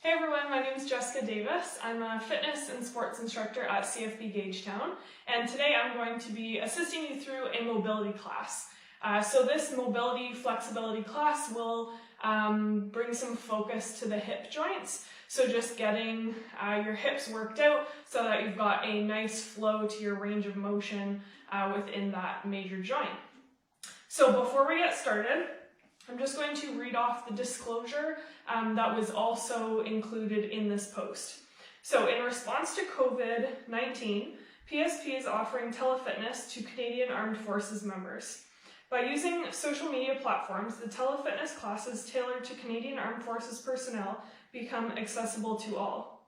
Hey everyone, my name is Jessica Davis. I'm a fitness and sports instructor at CFB Gagetown, and today I'm going to be assisting you through a mobility class. So this mobility flexibility class will bring some focus to the hip joints. So just getting your hips worked out so that you've got a nice flow to your range of motion within that major joint. So before we get started, I'm just going to read off the disclosure that was also included in this post. So in response to COVID-19, PSP is offering telefitness to Canadian Armed Forces members. By using social media platforms, the telefitness classes tailored to Canadian Armed Forces personnel become accessible to all.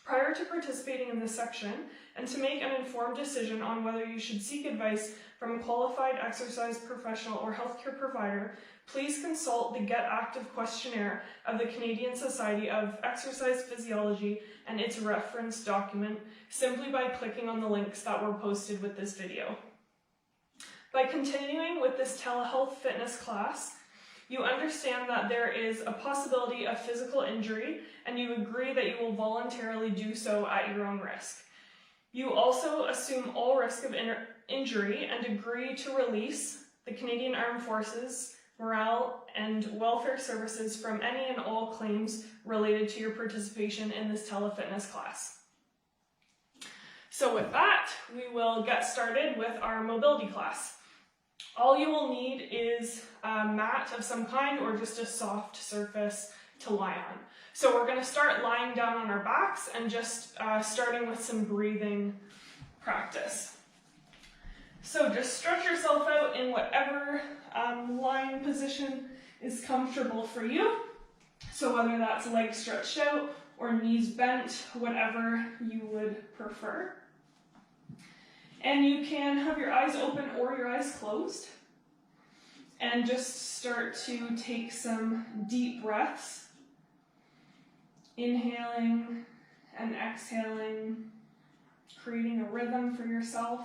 Prior to participating in this section, and to make an informed decision on whether you should seek advice from a qualified exercise professional or healthcare provider, please consult the Get Active questionnaire of the Canadian Society of Exercise Physiology and its reference document simply by clicking on the links that were posted with this video. By continuing with this telehealth fitness class, you understand that there is a possibility of physical injury, and you agree that you will voluntarily do so at your own risk. You also assume all risk of injury and agree to release the Canadian Armed Forces, Morale and Welfare Services from any and all claims related to your participation in this telefitness class. So with that, we will get started with our mobility class. All you will need is a mat of some kind or just a soft surface to lie on. So we're going to start lying down on our backs and just starting with some breathing practice. So just stretch yourself out in whatever lying position is comfortable for you. So whether that's legs stretched out or knees bent, whatever you would prefer. And you can have your eyes open or your eyes closed. And just start to take some deep breaths. Inhaling and exhaling, creating a rhythm for yourself.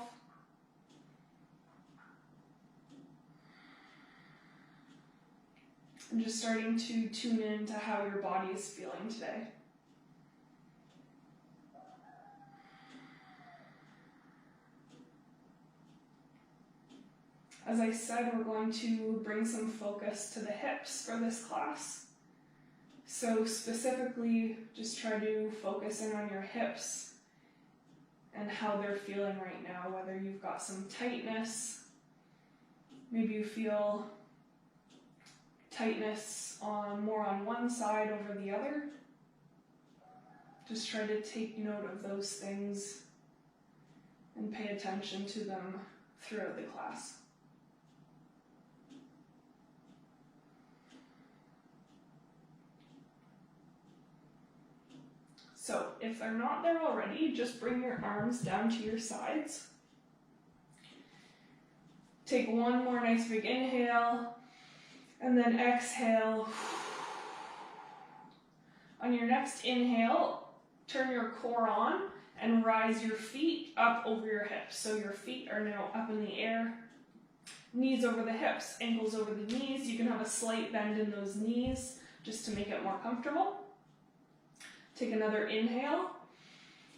And just starting to tune in to how your body is feeling today. As I said, we're going to bring some focus to the hips for this class. So specifically, just try to focus in on your hips and how they're feeling right now, whether you've got some tightness, maybe you feel tightness more on one side over the other. Just try to take note of those things and pay attention to them throughout the class. So if they're not there already, just bring your arms down to your sides. Take one more nice big inhale, and then exhale. On your next inhale, turn your core on and rise your feet up over your hips. So your feet are now up in the air, knees over the hips, ankles over the knees. You can have a slight bend in those knees just to make it more comfortable. Take another inhale,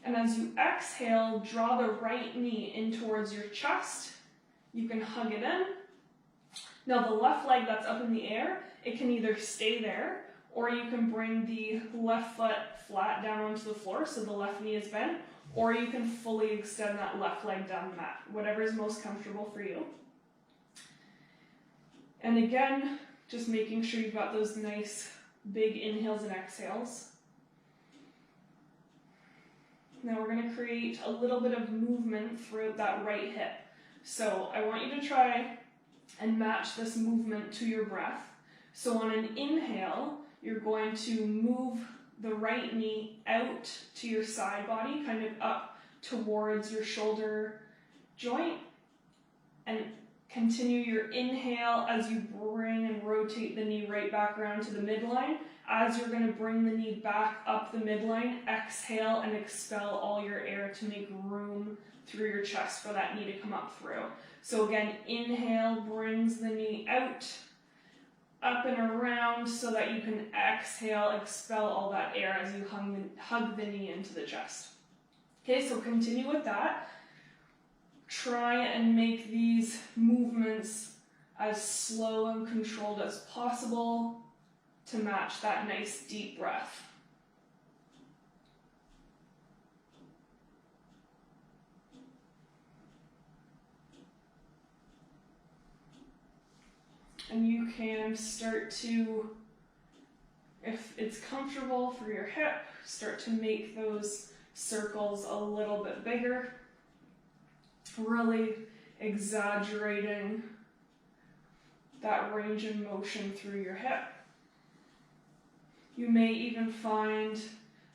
and as you exhale, draw the right knee in towards your chest. You can hug it in. Now the left leg that's up in the air, it can either stay there, or you can bring the left foot flat down onto the floor so the left knee is bent, or you can fully extend that left leg down the mat, whatever is most comfortable for you. And again, just making sure you've got those nice big inhales and exhales. Now we're going to create a little bit of movement throughout that right hip. So I want you to try and match this movement to your breath. So on an inhale, you're going to move the right knee out to your side body, kind of up towards your shoulder joint, and continue your inhale as you bring and rotate the knee right back around to the midline. As you're going to bring the knee back up the midline, exhale and expel all your air to make room through your chest for that knee to come up through. So again, inhale brings the knee out, up and around so that you can exhale, expel all that air as you hug the knee into the chest. Okay, so continue with that. Try and make these movements as slow and controlled as possible to match that nice deep breath. And you can start to, if it's comfortable for your hip, start to make those circles a little bit bigger, really exaggerating that range of motion through your hip. You may even find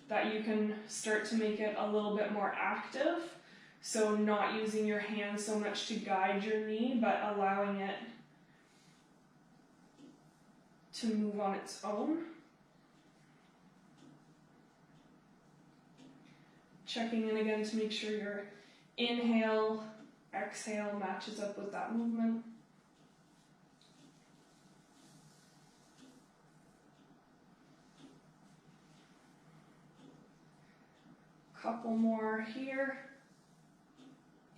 that you can start to make it a little bit more active, so not using your hands so much to guide your knee, but allowing it to move on its own. Checking in again to make sure your inhale, exhale matches up with that movement. Couple more here.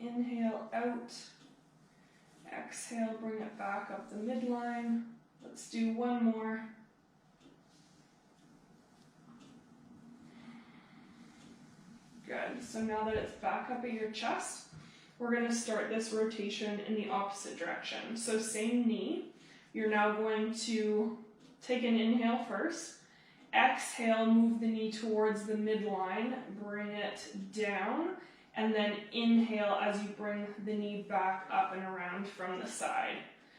Inhale out, exhale, bring it back up the midline. Let's do one more. Good, so now that it's back up at your chest, we're gonna start this rotation in the opposite direction. So same knee, you're now going to take an inhale first, exhale, move the knee towards the midline, bring it down, and then inhale as you bring the knee back up and around from the side.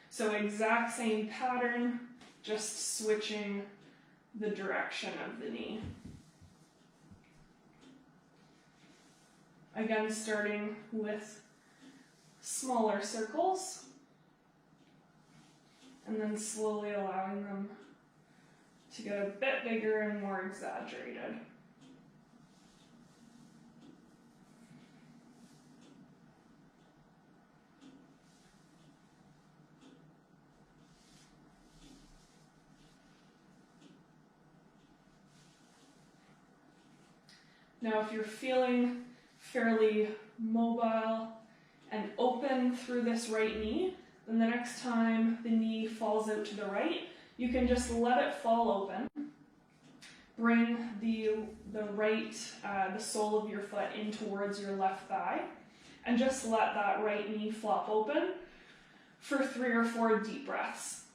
So exact same pattern, just switching the direction of the knee. Again, starting with smaller circles, and then slowly allowing them to get a bit bigger and more exaggerated. Now, if you're feeling fairly mobile and open through this right knee, then the next time the knee falls out to the right, you can just let it fall open. Bring the sole of your foot in towards your left thigh, and just let that right knee flop open for 3 or 4 deep breaths.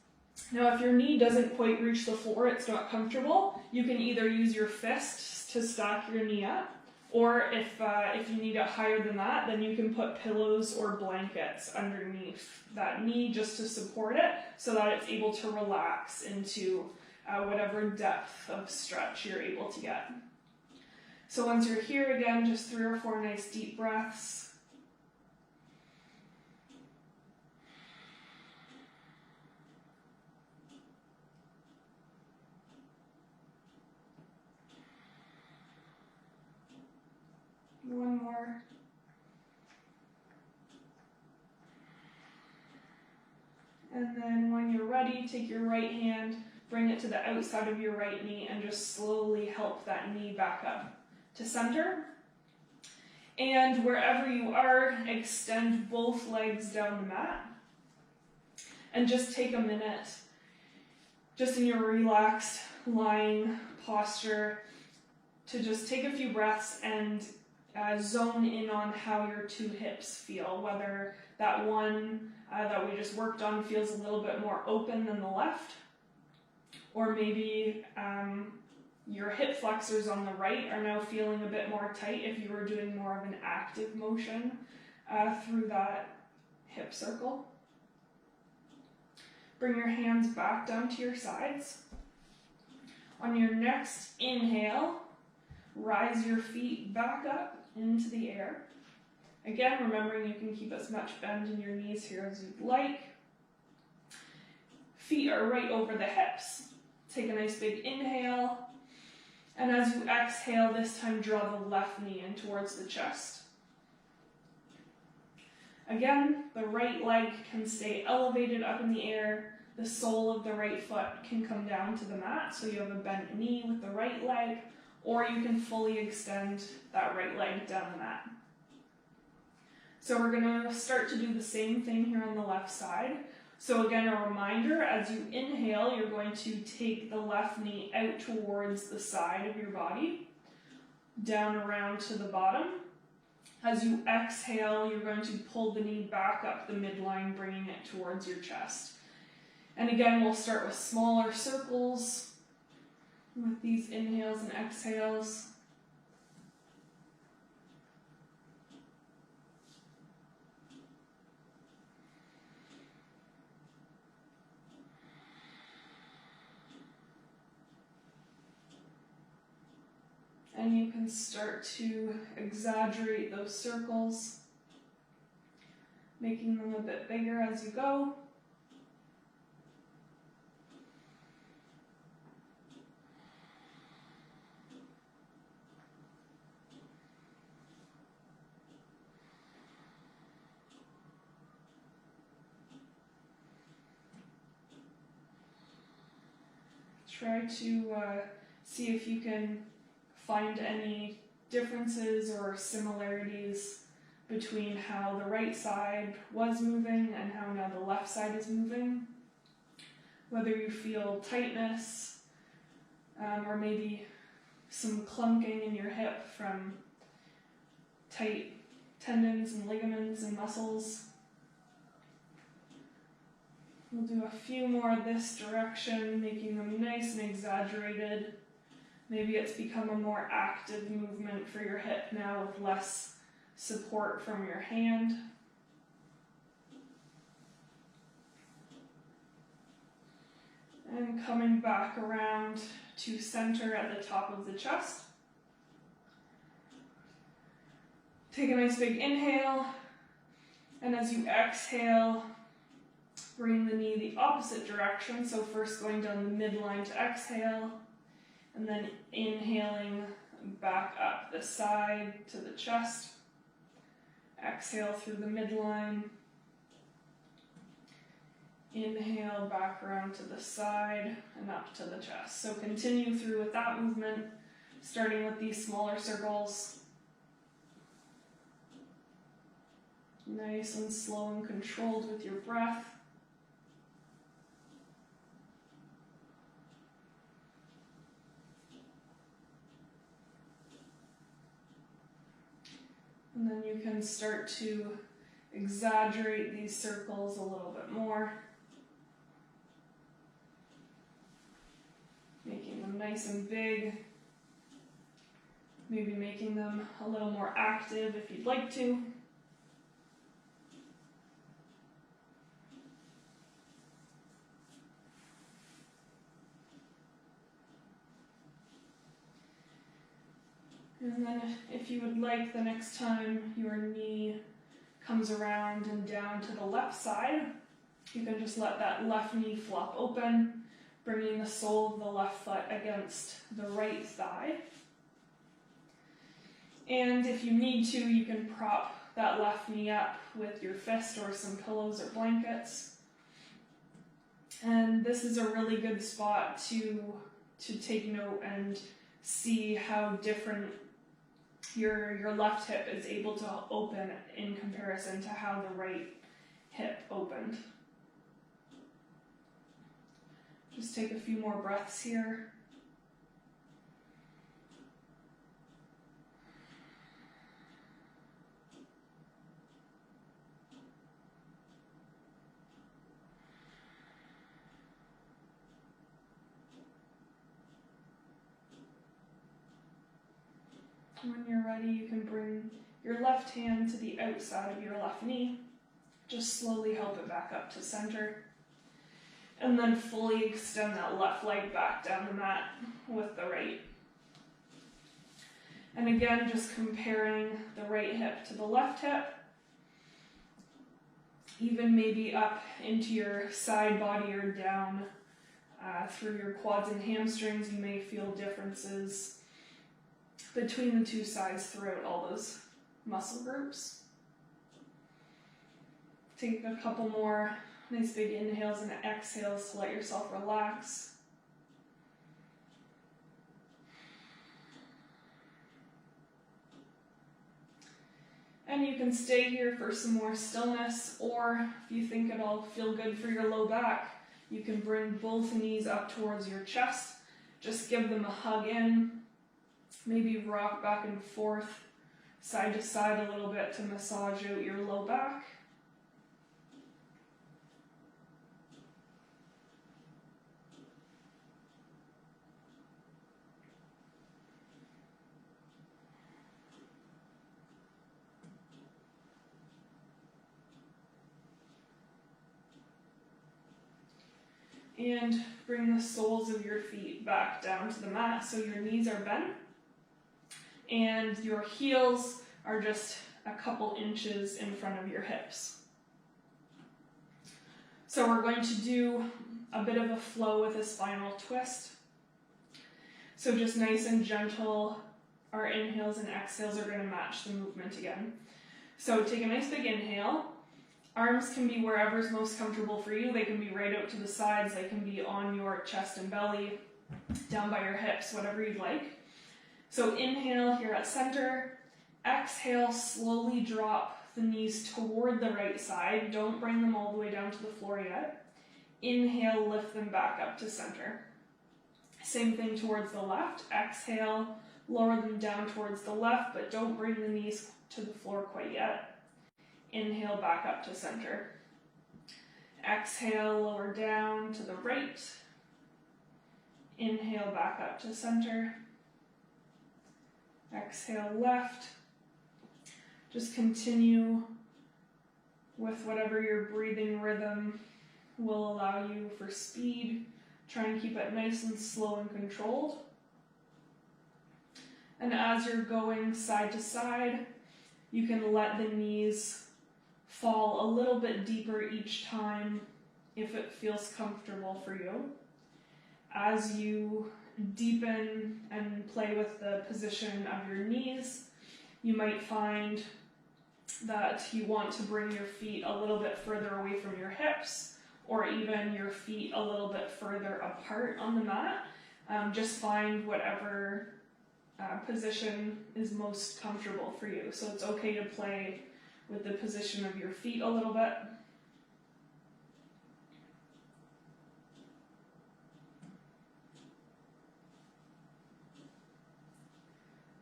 Now, if your knee doesn't quite reach the floor, it's not comfortable, you can either use your fists to stack your knee up, or if you need it higher than that, then you can put pillows or blankets underneath that knee just to support it so that it's able to relax into whatever depth of stretch you're able to get. So once you're here again, just 3 or 4 nice deep breaths. One more. And then when you're ready, take your right hand, bring it to the outside of your right knee, and just slowly help that knee back up to center. And wherever you are, extend both legs down the mat. And just take a minute, just in your relaxed lying posture, to just take a few breaths and zone in on how your 2 hips feel, whether that one that we just worked on feels a little bit more open than the left, or maybe your hip flexors on the right are now feeling a bit more tight if you were doing more of an active motion through that hip circle. Bring your hands back down to your sides. On your next inhale, rise your feet back up into the air. Again, remembering you can keep as much bend in your knees here as you'd like. Feet are right over the hips. Take a nice big inhale. And as you exhale, this time draw the left knee in towards the chest. Again, the right leg can stay elevated up in the air. the sole of the right foot can come down to the mat, so you have a bent knee with the right leg, or you can fully extend that right leg down the mat. So we're going to start to do the same thing here on the left side. So again, a reminder, as you inhale, you're going to take the left knee out towards the side of your body, down around to the bottom. As you exhale, you're going to pull the knee back up the midline, bringing it towards your chest. And again, we'll start with smaller circles with these inhales and exhales. And you can start to exaggerate those circles, making them a bit bigger as you go. Try to see if you can find any differences or similarities between how the right side was moving and how now the left side is moving. Whether you feel tightness or maybe some clunking in your hip from tight tendons and ligaments and muscles. We'll do a few more this direction, making them nice and exaggerated. Maybe it's become a more active movement for your hip now with less support from your hand. And coming back around to center at the top of the chest. Take a nice big inhale, and as you exhale, bring the knee the opposite direction. So first going down the midline to exhale, and then inhaling back up the side to the chest. Exhale through the midline. Inhale back around to the side and up to the chest. So continue through with that movement, starting with these smaller circles. Nice and slow and controlled with your breath. And then you can start to exaggerate these circles a little bit more, making them nice and big, maybe making them a little more active if you'd like to. And then if you would like, the next time your knee comes around and down to the left side, you can just let that left knee flop open, bringing the sole of the left foot against the right thigh. And if you need to, you can prop that left knee up with your fist or some pillows or blankets. And this is a really good spot to take note and see how different your left hip is able to open in comparison to how the right hip opened. Just take a few more breaths here. When you're ready, you can bring your left hand to the outside of your left knee. Just slowly help it back up to center. And then fully extend that left leg back down the mat with the right. And again, just comparing the right hip to the left hip. Even maybe up into your side body or down through your quads and hamstrings, you may feel differences between the two sides throughout all those muscle groups. Take a couple more Nice big inhales and exhales to let yourself relax. And you can stay here for some more stillness, or if you think it'll feel good for your low back, you can bring both knees up towards your chest. Just give them a hug in. Maybe rock back and forth, side to side a little bit to massage out your low back. And bring the soles of your feet back down to the mat so your knees are bent and your heels are just a couple inches in front of your hips. So we're going to do a bit of a flow with a spinal twist. So just nice and gentle, our inhales and exhales are going to match the movement again. So take a nice big inhale. Arms can be wherever's most comfortable for you. They can be right out to the sides, they can be on your chest and belly, down by your hips, whatever you'd like. So inhale here at center, exhale, slowly drop the knees toward the right side. Don't bring them all the way down to the floor yet. Inhale, lift them back up to center. Same thing towards the left. Exhale, lower them down towards the left, but don't bring the knees to the floor quite yet. Inhale back up to center. Exhale, lower down to the right. Inhale back up to center. Exhale left. Just continue with whatever your breathing rhythm will allow you for speed. Try and keep it nice and slow and controlled. And as you're going side to side, you can let the knees fall a little bit deeper each time if it feels comfortable for you. As you deepen and play with the position of your knees, you might find that you want to bring your feet a little bit further away from your hips, or even your feet a little bit further apart on the mat. Just find whatever position is most comfortable for you. So it's okay to play with the position of your feet a little bit.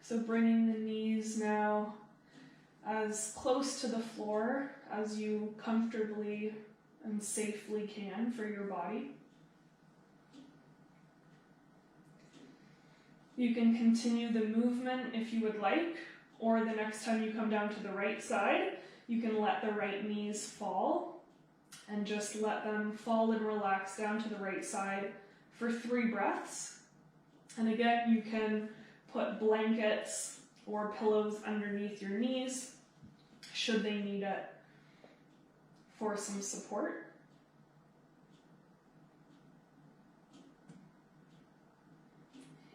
So bringing the knees now as close to the floor as you comfortably and safely can for your body. You can continue the movement if you would like, or the next time you come down to the right side, you can let the right knees fall and just let them fall and relax down to the right side for 3 breaths. And again, you can put blankets or pillows underneath your knees should they need it for some support.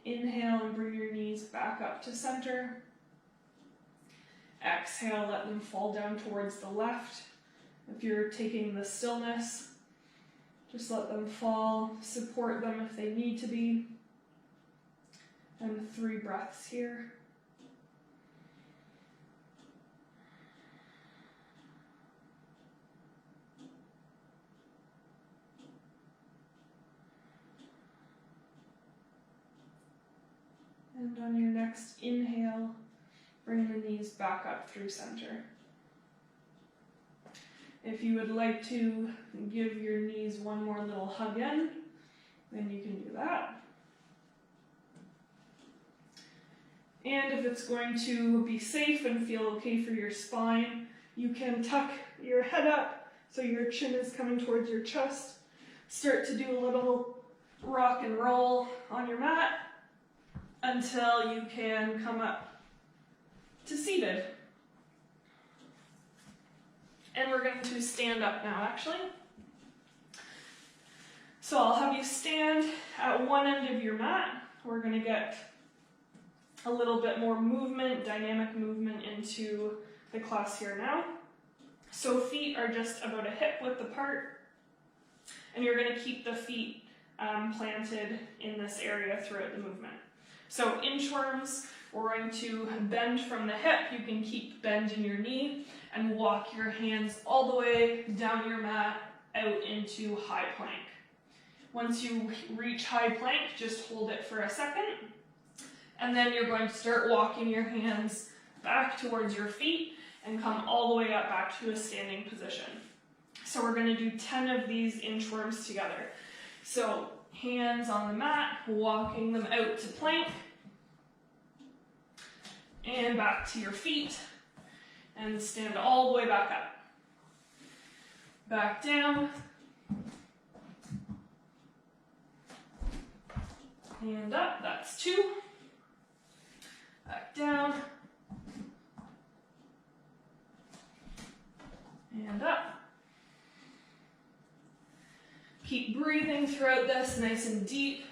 Inhale and bring your knees back up to center. Exhale, let them fall down towards the left. If you're taking the stillness, just let them fall, support them if they need to be. And 3 breaths here. And on your next inhale, bring the knees back up through center. If you would like to give your knees one more little hug in, then you can do that. And if it's going to be safe and feel okay for your spine, you can tuck your head up so your chin is coming towards your chest. Start to do a little rock and roll on your mat until you can come up to seated. And we're going to stand up now, actually. So I'll have you stand at one end of your mat. We're going to get a little bit more movement, dynamic movement into the class here now. So feet are just about a hip width apart. and you're going to keep the feet planted in this area throughout the movement. So inchworms, we're going to bend from the hip. You can keep bend in your knee and walk your hands all the way down your mat out into high plank. Once you reach high plank, just hold it for a second, and then you're going to start walking your hands back towards your feet and come all the way up back to a standing position. So we're going to do 10 of these inchworms together. So hands on the mat, walking them out to plank, and back to your feet, and stand all the way back up. Back down, and up, that's 2. Back down, and up. Keep breathing throughout this, nice and deep,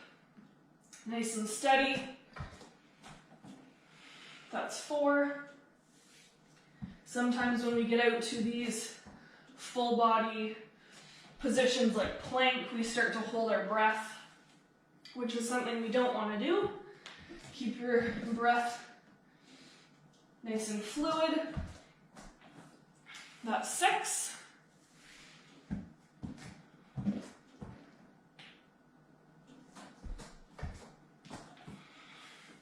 nice and steady. That's 4. Sometimes when we get out to these full body positions like plank, we start to hold our breath, which is something we don't want to do. Keep your breath nice and fluid. That's 6.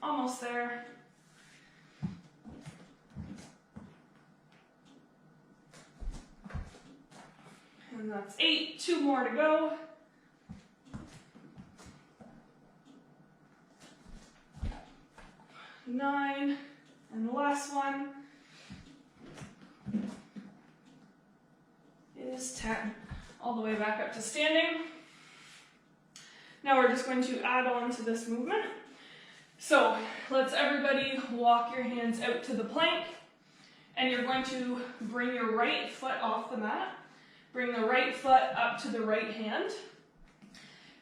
Almost there. And that's 8, 2 more to go. Nine, and the last one is 10. All the way back up to standing. Now we're just going to add on to this movement. So let's everybody walk your hands out to the plank, and you're going to bring your right foot off the mat, bring the right foot up to the right hand,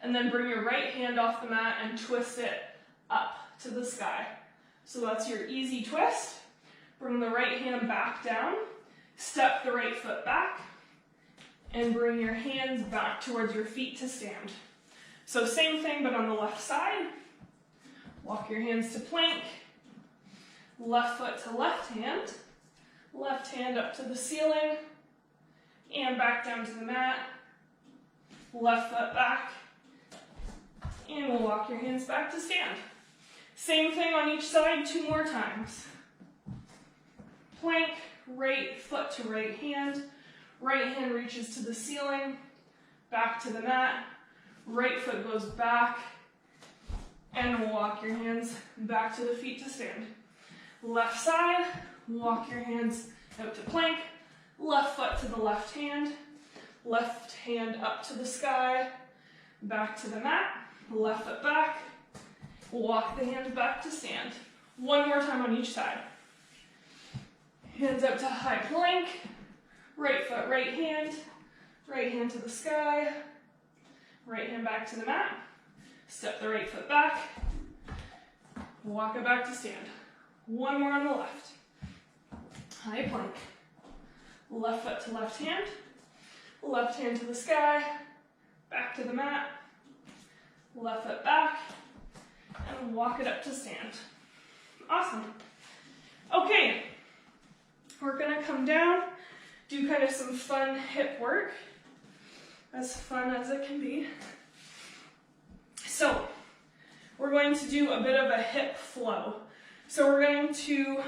and then bring your right hand off the mat and twist it up to the sky. So that's your easy twist. Bring the right hand back down, step the right foot back, and bring your hands back towards your feet to stand. So same thing, but on the left side. Walk your hands to plank, left foot to left hand up to the ceiling, and back down to the mat, left foot back, and we'll walk your hands back to stand. Same thing on each side, 2 more times. Plank, right foot to right hand reaches to the ceiling, back to the mat, right foot goes back, and we'll walk your hands back to the feet to stand. Left side, walk your hands out to plank, left foot to the left hand up to the sky, back to the mat, left foot back, walk the hands back to stand. 1 more time on each side. Hands up to high plank, right foot, right hand to the sky, right hand back to the mat, step the right foot back, walk it back to stand. 1 more on the left. High plank. Left foot to left hand to the sky, back to the mat, left foot back, and walk it up to stand. Awesome. Okay, we're gonna come down, do kind of some fun hip work, as fun as it can be. So, we're going to do a bit of a hip flow. So we're going to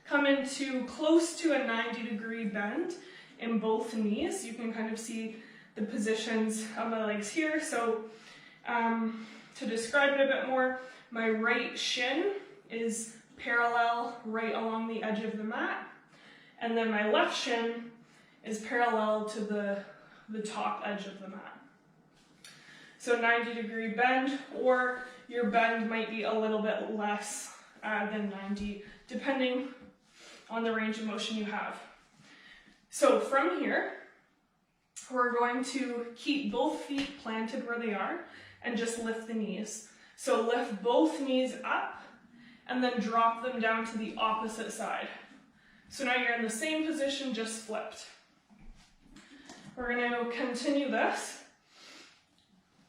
come into close to a 90-degree bend in both knees. You can kind of see the positions of my legs here. So to describe it a bit more, my right shin is parallel right along the edge of the mat, and then my left shin is parallel to the top edge of the mat. So 90-degree bend, or your bend might be a little bit less than 90, depending on the range of motion you have. So from here, we're going to keep both feet planted where they are and just lift the knees. So lift both knees up and then drop them down to the opposite side. So now you're in the same position, just flipped. We're going to continue this.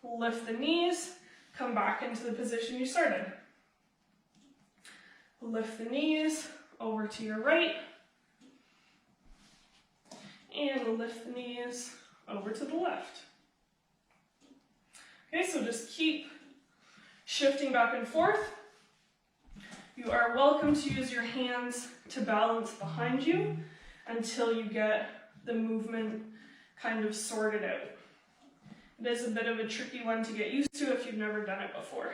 Lift the knees, come back into the position you started. Lift the knees over to your right, and lift the knees over to the left. Okay, so just keep shifting back and forth. You are welcome to use your hands to balance behind you until you get the movement kind of sorted out. It is a bit of a tricky one to get used to if you've never done it before.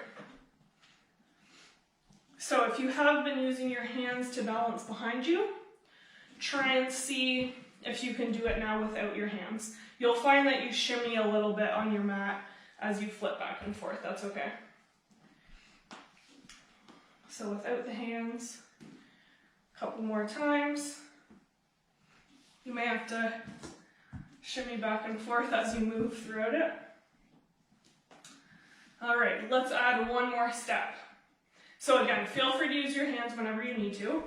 So if you have been using your hands to balance behind you, try and see if you can do it now without your hands. You'll find that you shimmy a little bit on your mat as you flip back and forth. That's okay. So without the hands, a couple more times. You may have to shimmy back and forth as you move throughout it. All right, let's add one more step. So again, feel free to use your hands whenever you need to.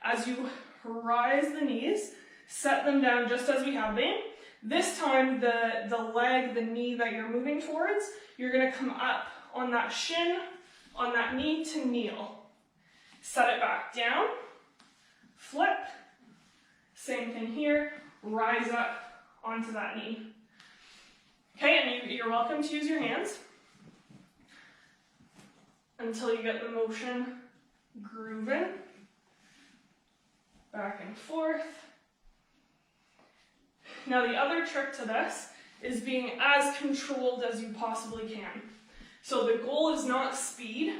As you rise the knees, set them down just as we have been. This time, the leg, the knee that you're moving towards, you're gonna come up on that shin, on that knee to kneel. Set it back down, flip, same thing here, rise up onto that knee. Okay, and you're welcome to use your hands until you get the motion grooving, back and forth. Now the other trick to this is being as controlled as you possibly can. So the goal is not speed,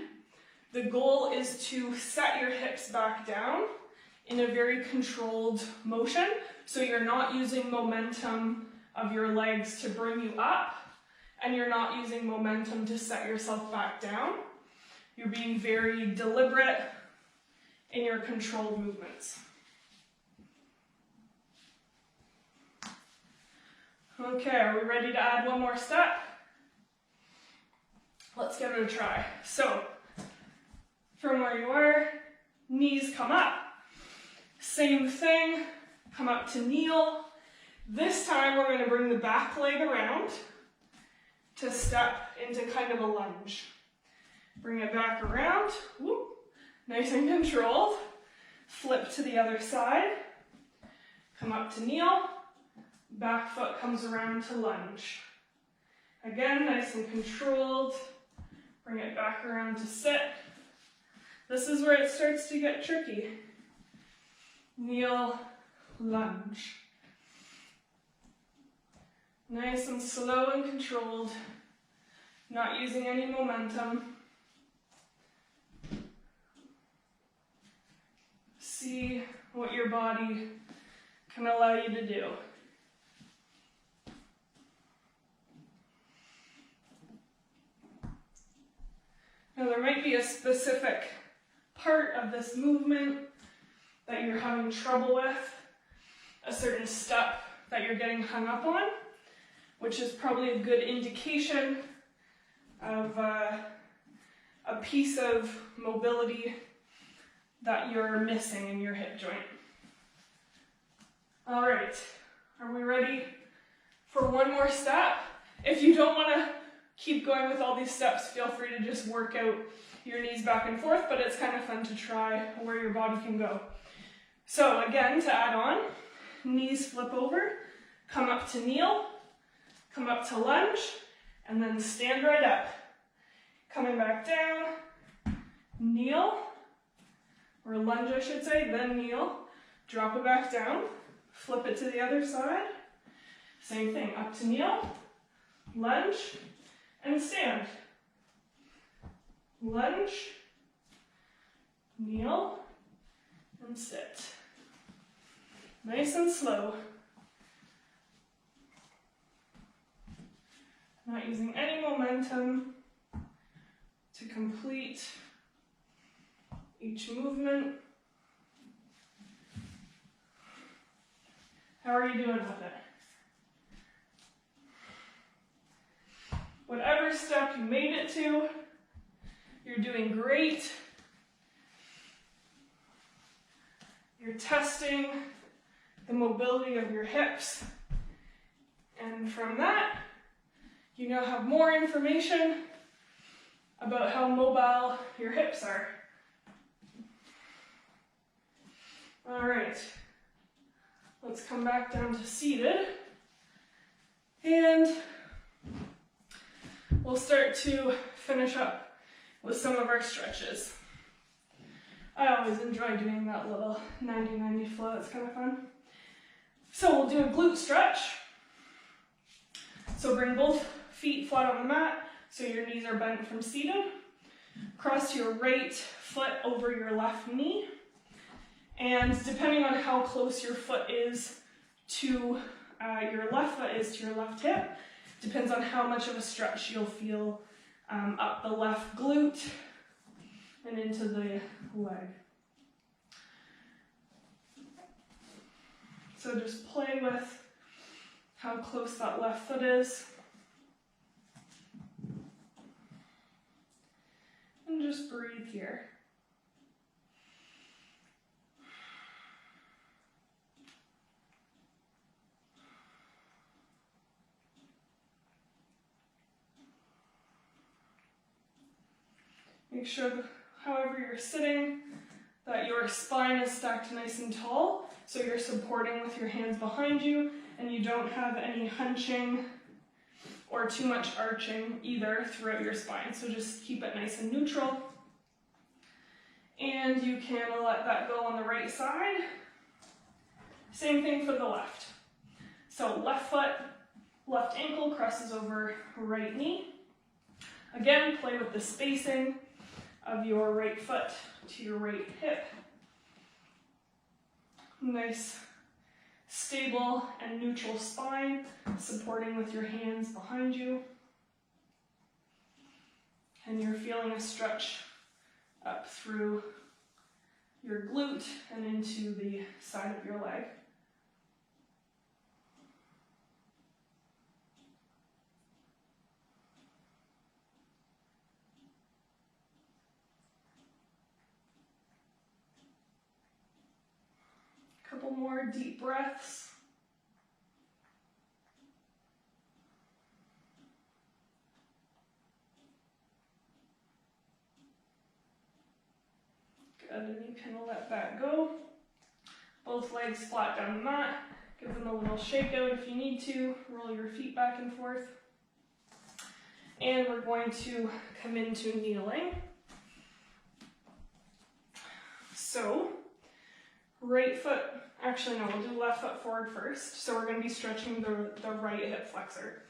the goal is to set your hips back down in a very controlled motion, so you're not using momentum of your legs to bring you up, and you're not using momentum to set yourself back down. You're being very deliberate in your controlled movements. Okay, are we ready to add one more step? Let's give it a try. So, from where you are, knees come up. Same thing, come up to kneel. This time we're going to bring the back leg around to step into kind of a lunge. Bring it back around, whoop, nice and controlled. Flip to the other side, come up to kneel, back foot comes around to lunge. Again, nice and controlled, bring it back around to sit. This is where it starts to get tricky. Kneel, lunge. Nice and slow and controlled, not using any momentum. See what your body can allow you to do. Now there might be a specific part of this movement that you're having trouble with, a certain step that you're getting hung up on, which is probably a good indication of a piece of mobility that you're missing in your hip joint. All right, are we ready for one more step? If you don't want to keep going with all these steps, feel free to just work out your knees back and forth, but it's kind of fun to try where your body can go. So again, to add on, knees flip over, come up to kneel, come up to lunge, and then stand right up. Coming back down, kneel, or lunge I should say, then kneel, drop it back down, flip it to the other side, same thing, up to kneel, lunge, and stand. Lunge, kneel, and sit. Nice and slow. Not using any momentum to complete each movement. How are you doing with it? Whatever step you made it to, you're doing great. You're testing the mobility of your hips And from that, you now have more information about how mobile your hips are. All right, let's come back down to seated. And we'll start to finish up with some of our stretches. I always enjoy doing that little 90-90 flow, it's kind of fun. So we'll do a glute stretch. So bring both feet flat on the mat, so your knees are bent from seated. Cross your right foot over your left knee. And depending on how close your foot is to your left foot is to your left hip, depends on how much of a stretch you'll feel up the left glute and into the leg. So just play with how close that left foot is. And just breathe here. Make sure that however you're sitting, that your spine is stacked nice and tall, so you're supporting with your hands behind you, and you don't have any hunching or too much arching either throughout your spine. So just keep it nice and neutral. And you can let that go on the right side. Same thing for the left. So left foot, left ankle crosses over right knee. Again, play with the spacing of your right foot to your right hip. Nice, stable and neutral spine, supporting with your hands behind you. And you're feeling a stretch up through your glute and into the side of your leg. Couple more deep breaths. Good, and you can let that go. Both legs flat down the mat. Give them a little shake out if you need to. Roll your feet back and forth. And we're going to come into kneeling. So, right foot, actually no, we'll do left foot forward first. So we're going to be stretching the right hip flexor.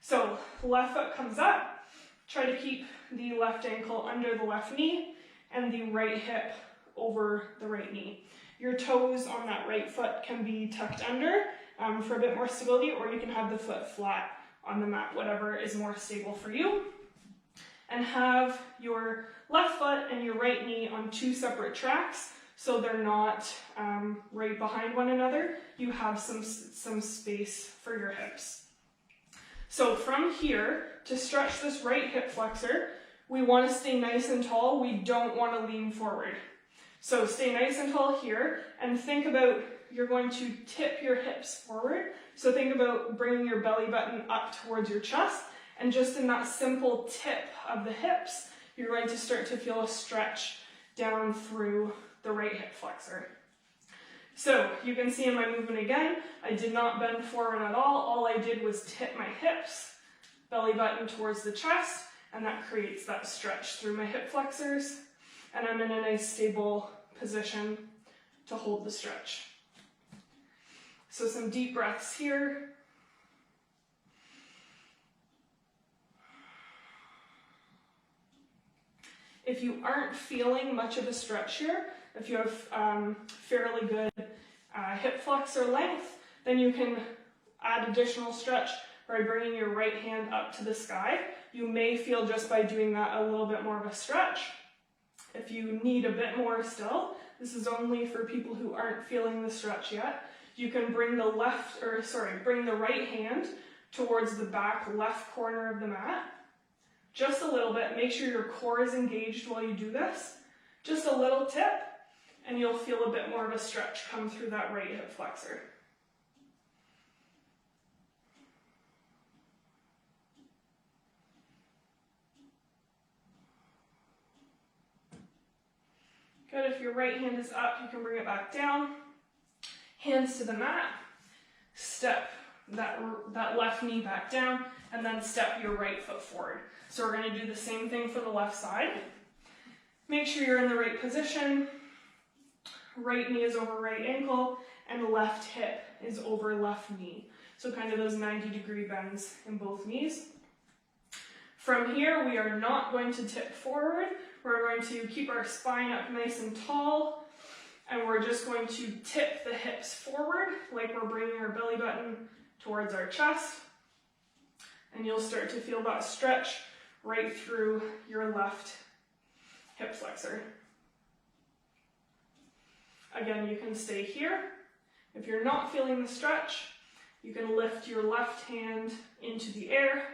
So left foot comes up, try to keep the left ankle under the left knee and the right hip over the right knee. Your toes on that right foot can be tucked under for a bit more stability, or you can have the foot flat on the mat, whatever is more stable for you. And have your left foot and your right knee on two separate tracks, so they're not right behind one another. You have some space for your hips. So from here, to stretch this right hip flexor, we want to stay nice and tall. We don't want to lean forward. So stay nice and tall here, and think about, you're going to tip your hips forward. So think about bringing your belly button up towards your chest, and just in that simple tip of the hips, you're going to start to feel a stretch down through the right hip flexor. So you can see in my movement again, I did not bend forward at all. All I did was tip my hips, belly button towards the chest, and that creates that stretch through my hip flexors. And I'm in a nice stable position to hold the stretch. So some deep breaths here. If you aren't feeling much of a stretch here, if you have fairly good hip flexor length, then you can add additional stretch by bringing your right hand up to the sky. You may feel just by doing that a little bit more of a stretch. If you need a bit more still, this is only for people who aren't feeling the stretch yet. You can bring the right hand towards the back left corner of the mat. Just a little bit. Make sure your core is engaged while you do this. Just a little tip, and you'll feel a bit more of a stretch come through that right hip flexor. Good, if your right hand is up, you can bring it back down. Hands to the mat. Step that left knee back down, and then step your right foot forward. So we're going to do the same thing for the left side. Make sure you're in the right position. Right knee is over right ankle, and left hip is over left knee. So kind of those 90-degree bends in both knees. From here, we are not going to tip forward. We're going to keep our spine up nice and tall, and we're just going to tip the hips forward like we're bringing our belly button towards our chest. And you'll start to feel that stretch right through your left hip flexor. Again, you can stay here. If you're not feeling the stretch, you can lift your left hand into the air.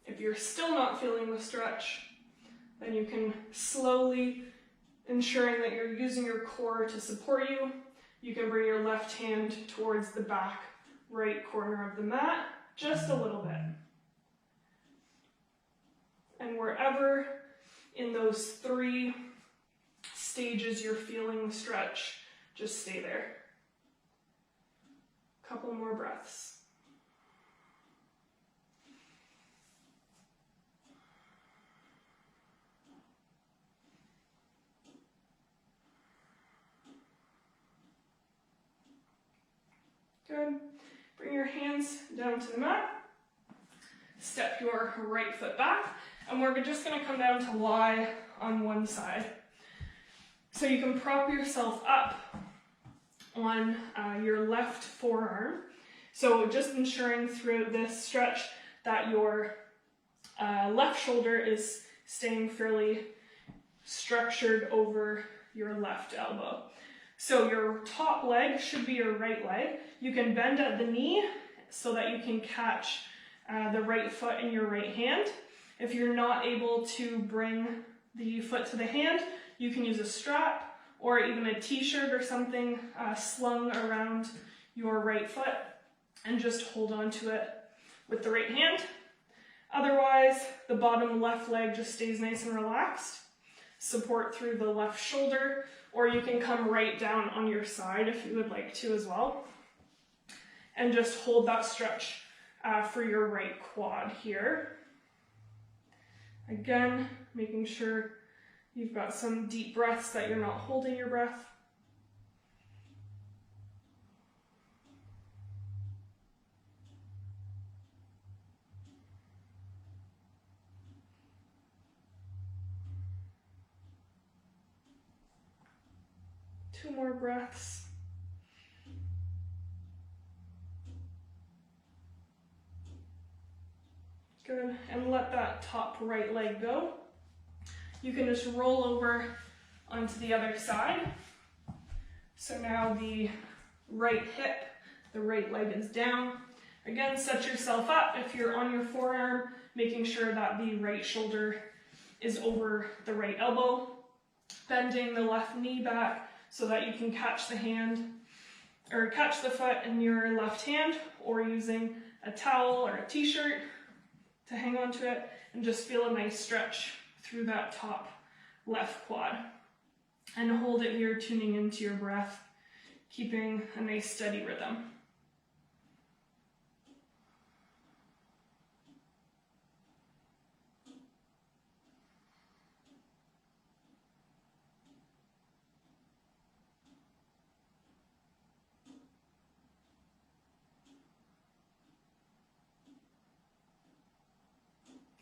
If you're still not feeling the stretch, then you can slowly, ensuring that you're using your core to support you, you can bring your left hand towards the back right corner of the mat, just a little bit. And wherever in those 3 stages you're feeling the stretch, just stay there. Couple more breaths. Good. Bring your hands down to the mat. Step your right foot back, and we're just going to come down to lie on one side. So you can prop yourself up on your left forearm. So just ensuring throughout this stretch that your left shoulder is staying fairly structured over your left elbow. So your top leg should be your right leg. You can bend at the knee so that you can catch the right foot in your right hand. If you're not able to bring the foot to the hand, you can use a strap or even a t-shirt or something slung around your right foot and just hold on to it with the right hand. Otherwise, the bottom left leg just stays nice and relaxed. Support through the left shoulder, or you can come right down on your side if you would like to as well. And just hold that stretch for your right quad here. Again, making sure you've got some deep breaths, that you're not holding your breath. Two more breaths. Good, and let that top right leg go. You can just roll over onto the other side. So now the right hip, the right leg is down. Again, set yourself up if you're on your forearm, making sure that the right shoulder is over the right elbow. Bending the left knee back so that you can catch the hand or catch the foot in your left hand, or using a towel or a t-shirt to hang on to it, and just feel a nice stretch through that top left quad. And hold it here, tuning into your breath, keeping a nice steady rhythm.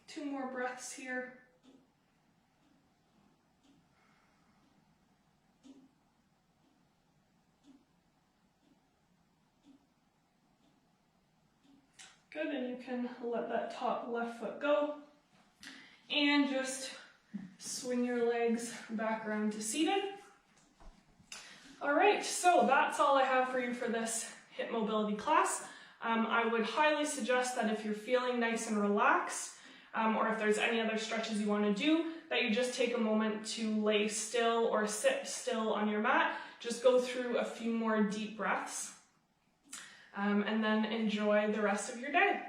Two more breaths here. Good, and you can let that top left foot go. And just swing your legs back around to seated. All right, so that's all I have for you for this hip mobility class. I would highly suggest that if you're feeling nice and relaxed, or if there's any other stretches you want to do, that you just take a moment to lay still or sit still on your mat. Just go through a few more deep breaths, and then enjoy the rest of your day.